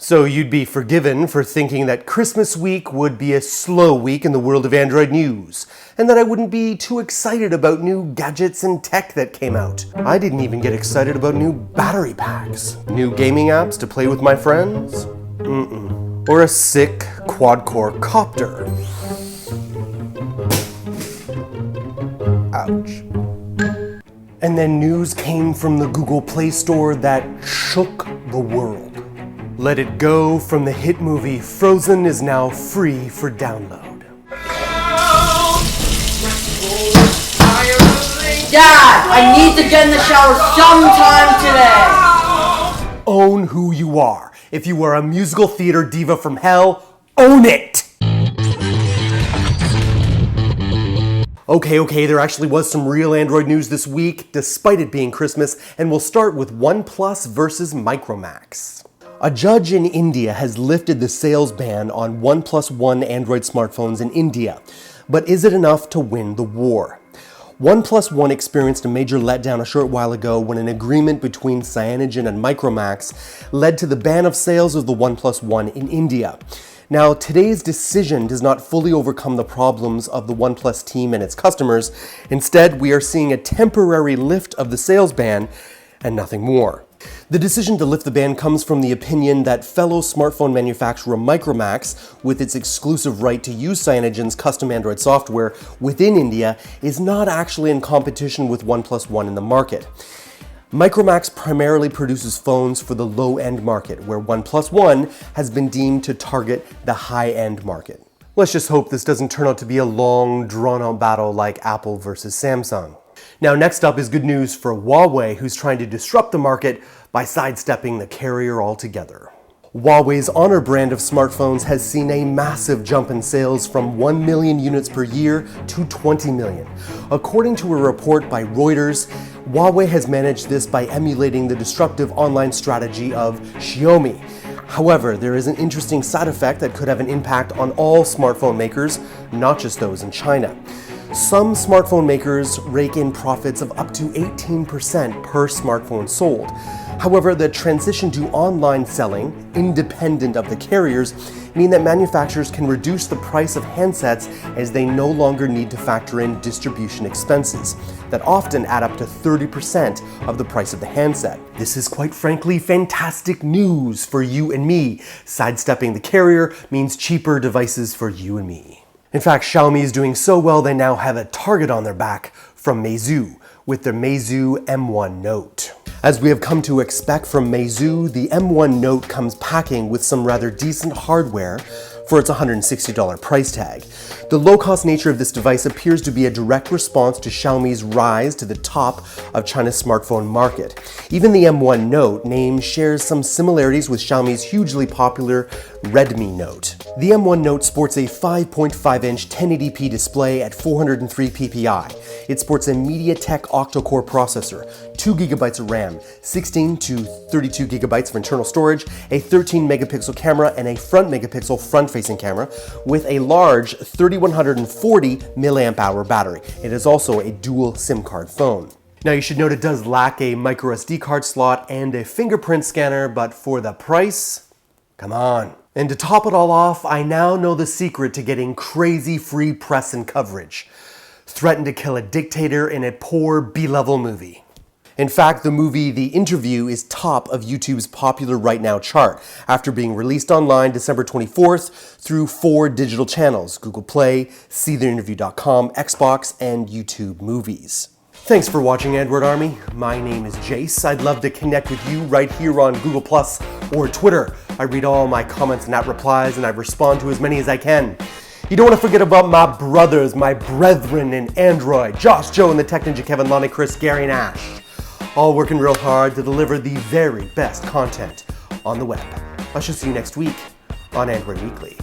So you'd be forgiven for thinking that Christmas week would be a slow week in the world of Android news, and that I wouldn't be too excited about new gadgets and tech that came out. I didn't even get excited about new battery packs, new gaming apps to play with my friends, or a sick quad-core copter. Ouch. And then news came from the Google Play Store that shook the world. Let It Go from the hit movie Frozen is now free for download. Dad, I need to get in the shower sometime today. Own who you are. If you are a musical theater diva from hell, own it! Okay, there actually was some real Android news this week, despite it being Christmas, and we'll start with OnePlus versus Micromax. A judge in India has lifted the sales ban on OnePlus One Android smartphones in India. But is it enough to win the war? OnePlus One experienced a major letdown a short while ago when an agreement between Cyanogen and Micromax led to the ban of sales of the OnePlus One in India. Now, today's decision does not fully overcome the problems of the OnePlus team and its customers. Instead, we are seeing a temporary lift of the sales ban and nothing more. The decision to lift the ban comes from the opinion that fellow smartphone manufacturer Micromax, with its exclusive right to use Cyanogen's custom Android software within India, is not actually in competition with OnePlus One in the market. Micromax primarily produces phones for the low-end market, where OnePlus One has been deemed to target the high-end market. Let's just hope this doesn't turn out to be a long, drawn-out battle like Apple versus Samsung. Now, next up is good news for Huawei, who's trying to disrupt the market by sidestepping the carrier altogether. Huawei's Honor brand of smartphones has seen a massive jump in sales from 1 million units per year to 20 million. According to a report by Reuters, Huawei has managed this by emulating the disruptive online strategy of Xiaomi. However, there is an interesting side effect that could have an impact on all smartphone makers, not just those in China. Some smartphone makers rake in profits of up to 18% per smartphone sold. However, the transition to online selling, independent of the carriers, mean that manufacturers can reduce the price of handsets as they no longer need to factor in distribution expenses that often add up to 30% of the price of the handset. This is quite frankly fantastic news for you and me. Sidestepping the carrier means cheaper devices for you and me. In fact, Xiaomi is doing so well they now have a target on their back from Meizu with their Meizu M1 Note. As we have come to expect from Meizu, the M1 Note comes packing with some rather decent hardware for its $160 price tag. The low-cost nature of this device appears to be a direct response to Xiaomi's rise to the top of China's smartphone market. Even the M1 Note name shares some similarities with Xiaomi's hugely popular Redmi Note. The M1 Note sports a 5.5-inch 1080p display at 403 ppi. It sports a MediaTek octa-core processor, 2 GB of RAM, 16 to 32 GB of internal storage, a 13 megapixel camera, and a front megapixel front-facing camera with a large 3140 mAh battery. It is also a dual SIM card phone. Now you should note it does lack a micro SD card slot and a fingerprint scanner, but for the price, come on. And to top it all off, I now know the secret to getting crazy free press and coverage. Threaten to kill a dictator in a poor B-level movie. In fact, the movie The Interview is top of YouTube's Popular Right Now chart after being released online December 24th through 4 digital channels: Google Play, SeeTheInterview.com, Xbox, and YouTube Movies. Thanks for watching, Android Army. My name is Jayce. I'd love to connect with you right here on Google Plus or Twitter. I read all my comments and app replies, and I respond to as many as I can. You don't want to forget about my brothers, my brethren in Android, Josh, Joe, and the Tech Ninja, Kevin, Lonnie, Chris, Gary, and Ash. All working real hard to deliver the very best content on the web. I shall see you next week on Android Weekly.